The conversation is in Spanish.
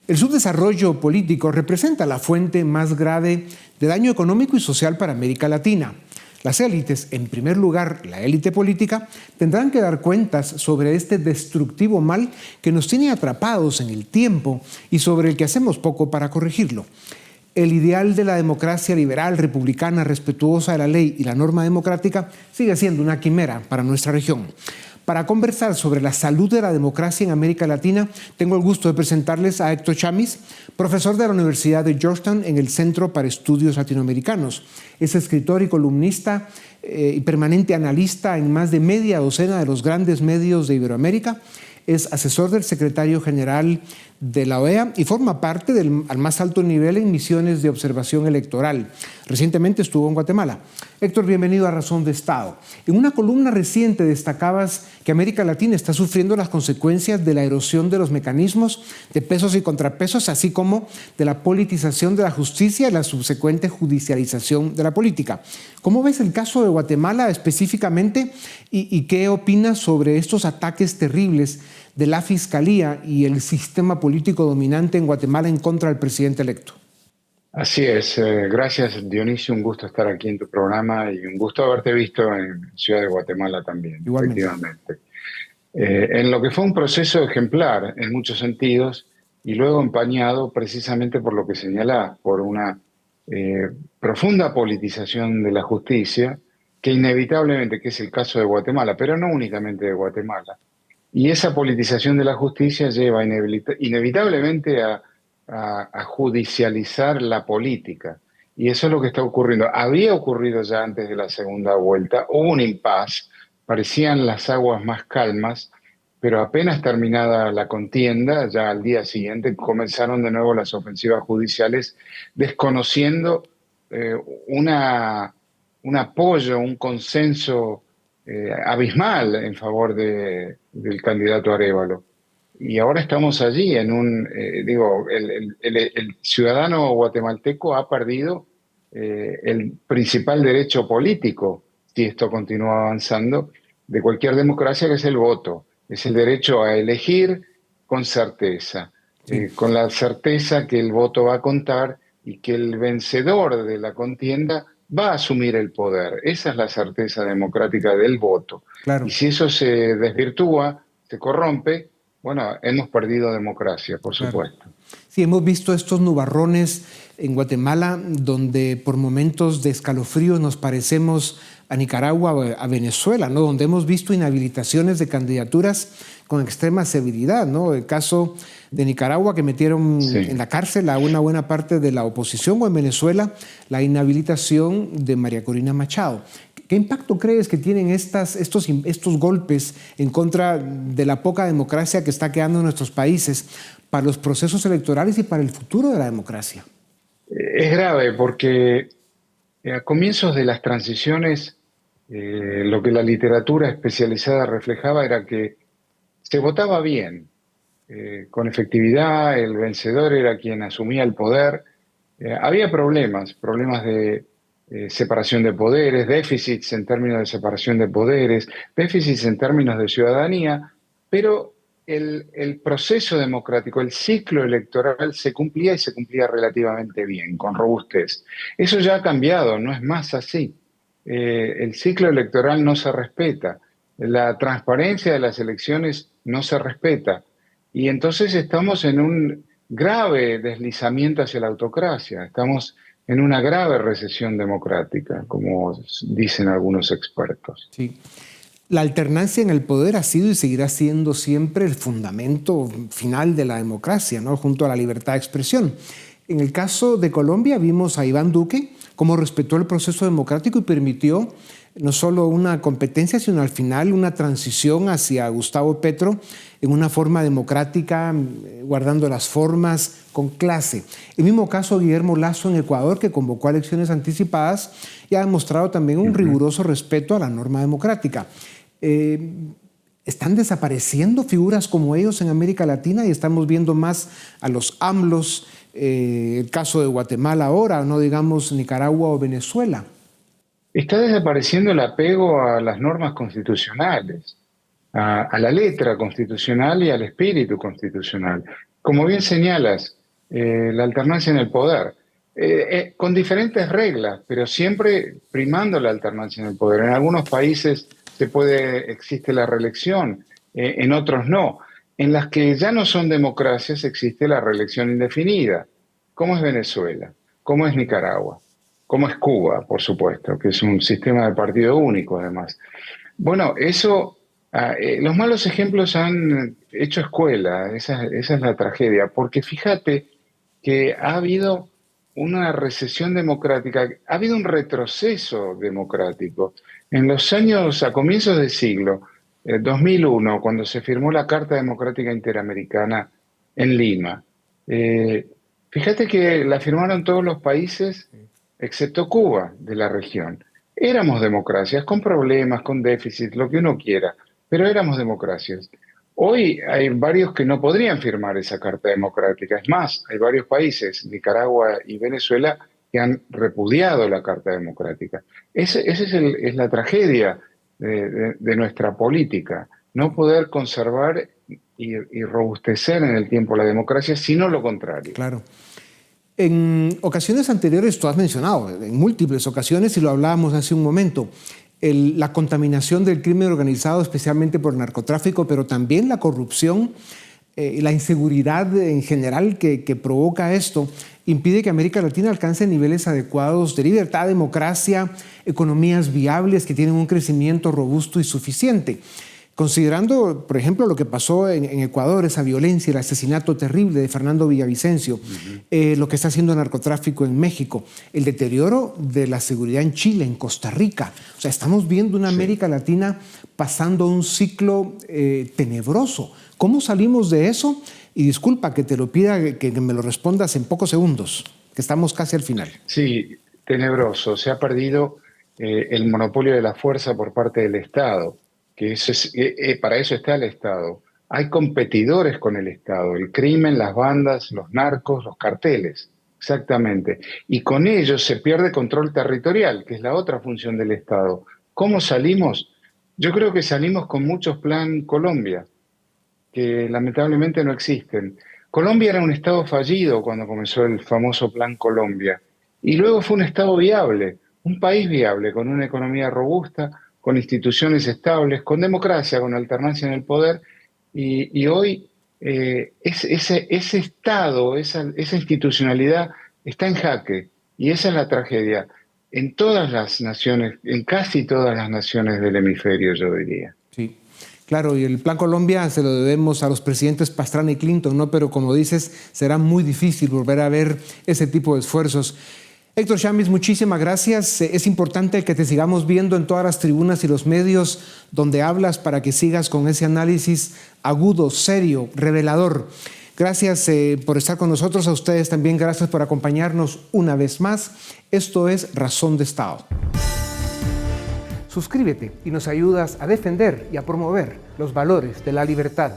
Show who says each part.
Speaker 1: El subdesarrollo político representa la fuente más grave de daño económico y social para América Latina. Las élites, en primer lugar la élite política, tendrán que dar cuentas sobre este destructivo mal que nos tiene atrapados en el tiempo y sobre el que hacemos poco para corregirlo. El ideal de la democracia liberal, republicana, respetuosa de la ley y la norma democrática sigue siendo una quimera para nuestra región. Para conversar sobre la salud de la democracia en América Latina, tengo el gusto de presentarles a Héctor Chamis, profesor de la Universidad de Georgetown en el Centro para Estudios Latinoamericanos. Es escritor y columnista y permanente analista en más de media docena de los grandes medios de Iberoamérica. Es asesor del secretario general de la OEA y forma parte al más alto nivel en misiones de observación electoral. Recientemente estuvo en Guatemala. Héctor, bienvenido a Razón de Estado. En una columna reciente destacabas que América Latina está sufriendo las consecuencias de la erosión de los mecanismos de pesos y contrapesos, así como de la politización de la justicia y la subsecuente judicialización de la política. ¿Cómo ves el caso de Guatemala específicamente y qué opinas sobre estos ataques terribles de la Fiscalía y el sistema político dominante en Guatemala en contra del presidente electo?
Speaker 2: Así es, gracias Dionisio, un gusto estar aquí en tu programa y un gusto haberte visto en Ciudad de Guatemala también,
Speaker 1: Igualmente.
Speaker 2: efectivamente. En lo que fue un proceso ejemplar en muchos sentidos y luego empañado precisamente por lo que señalás, por una profunda politización de la justicia que inevitablemente, que es el caso de Guatemala, pero no únicamente de Guatemala, y esa politización de la justicia lleva inevitablemente a judicializar la política. Y eso es lo que está ocurriendo. Había ocurrido ya antes de la segunda vuelta, hubo un impasse, parecían las aguas más calmas, pero apenas terminada la contienda, ya al día siguiente comenzaron de nuevo las ofensivas judiciales, desconociendo eh, una, un apoyo, un consenso abismal en favor del candidato Arévalo. Y ahora estamos allí el ciudadano guatemalteco ha perdido el principal derecho político, si esto continúa avanzando, de cualquier democracia, que es el voto. Es el derecho a elegir con certeza,
Speaker 1: Sí.
Speaker 2: con la certeza que el voto va a contar y que el vencedor de la contienda va a asumir el poder. Esa es la certeza democrática del voto. Y
Speaker 1: Claro.
Speaker 2: si eso se desvirtúa, se corrompe, bueno, hemos perdido democracia, por
Speaker 1: Claro.
Speaker 2: supuesto.
Speaker 1: Sí, hemos visto estos nubarrones en Guatemala donde por momentos de escalofrío nos parecemos a Nicaragua o a Venezuela, ¿no? Donde hemos visto inhabilitaciones de candidaturas con extrema severidad, ¿no? El caso de Nicaragua, que metieron en la cárcel a una buena parte de la oposición, o en Venezuela la inhabilitación de María Corina Machado. ¿Qué impacto crees que tienen estos golpes en contra de la poca democracia que está quedando en nuestros países para los procesos electorales y para el futuro de la democracia?
Speaker 2: Es grave porque a comienzos de las transiciones, lo que la literatura especializada reflejaba era que se votaba bien, con efectividad, el vencedor era quien asumía el poder. Había problemas de separación de poderes, déficits en términos de separación de poderes, déficits en términos de ciudadanía, pero el proceso democrático, el ciclo electoral se cumplía y se cumplía relativamente bien, con robustez. Eso ya ha cambiado, no es más así. El ciclo electoral no se respeta, la transparencia de las elecciones no se respeta, y entonces estamos en un grave deslizamiento hacia la autocracia, estamos en una grave recesión democrática, como dicen algunos expertos.
Speaker 1: Sí. La alternancia en el poder ha sido y seguirá siendo siempre el fundamento final de la democracia, ¿no? Junto a la libertad de expresión. En el caso de Colombia vimos a Iván Duque cómo respetó el proceso democrático y permitió no solo una competencia, sino al final una transición hacia Gustavo Petro en una forma democrática, guardando las formas con clase. El mismo caso de Guillermo Lasso en Ecuador, que convocó a elecciones anticipadas y ha demostrado también un riguroso respeto a la norma democrática. Están desapareciendo figuras como ellos en América Latina y estamos viendo más a los AMLOs, el caso de Guatemala ahora, no digamos Nicaragua o Venezuela.
Speaker 2: Está desapareciendo el apego a las normas constitucionales, a la letra constitucional y al espíritu constitucional. como bien señalas, la alternancia en el poder, con diferentes reglas, pero siempre primando la alternancia en el poder. En algunos países existe la reelección, en otros no. En las que ya no son democracias existe la reelección indefinida, como es Venezuela, como es Nicaragua, como es Cuba, por supuesto, que es un sistema de partido único además. Bueno, los malos ejemplos han hecho escuela, esa es la tragedia, porque fíjate que ha habido una recesión democrática, ha habido un retroceso democrático. En los años, a comienzos del siglo, 2001, cuando se firmó la Carta Democrática Interamericana en Lima, eh, fíjate que la firmaron todos los países excepto Cuba de la región. Éramos democracias con problemas, con déficit, lo que uno quiera, pero éramos democracias. Hoy hay varios que no podrían firmar esa Carta Democrática. Es más, hay varios países, Nicaragua y Venezuela, que han repudiado la Carta Democrática. Esa es la tragedia de nuestra política, no poder conservar y robustecer en el tiempo la democracia, sino lo contrario.
Speaker 1: Claro. En ocasiones anteriores, tú has mencionado, en múltiples ocasiones, y lo hablábamos hace un momento, la contaminación del crimen organizado, especialmente por el narcotráfico, pero también la corrupción y la inseguridad en general que provoca esto, impide que América Latina alcance niveles adecuados de libertad, democracia, economías viables que tienen un crecimiento robusto y suficiente. Considerando, por ejemplo, lo que pasó en Ecuador, esa violencia, el asesinato terrible de Fernando Villavicencio, lo que está haciendo el narcotráfico en México, el deterioro de la seguridad en Chile, en Costa Rica. O sea, estamos viendo una América Latina pasando un ciclo tenebroso. ¿Cómo salimos de eso? Y disculpa que te lo pida, que me lo respondas en pocos segundos, que estamos casi al final.
Speaker 2: Sí, tenebroso. Se ha perdido el monopolio de la fuerza por parte del Estado. Para eso está el Estado. Hay competidores con el Estado, el crimen, las bandas, los narcos, los carteles, exactamente. Y con ellos se pierde control territorial, que es la otra función del Estado. ¿Cómo salimos? Yo creo que salimos con muchos plan Colombia, que lamentablemente no existen. Colombia era un Estado fallido cuando comenzó el famoso Plan Colombia, y luego fue un Estado viable, un país viable, con una economía robusta, con instituciones estables, con democracia, con alternancia en el poder, y hoy ese Estado, esa institucionalidad está en jaque, y esa es la tragedia en todas las naciones, en casi todas las naciones del hemisferio, yo diría.
Speaker 1: Sí. Claro, y el Plan Colombia se lo debemos a los presidentes Pastrana y Clinton, ¿no? Pero como dices, será muy difícil volver a ver ese tipo de esfuerzos. Héctor Chamiz, muchísimas gracias. Es importante que te sigamos viendo en todas las tribunas y los medios donde hablas para que sigas con ese análisis agudo, serio, revelador. Gracias por estar con nosotros. A ustedes también gracias por acompañarnos una vez más. Esto es Razón de Estado. Suscríbete y nos ayudas a defender y a promover los valores de la libertad.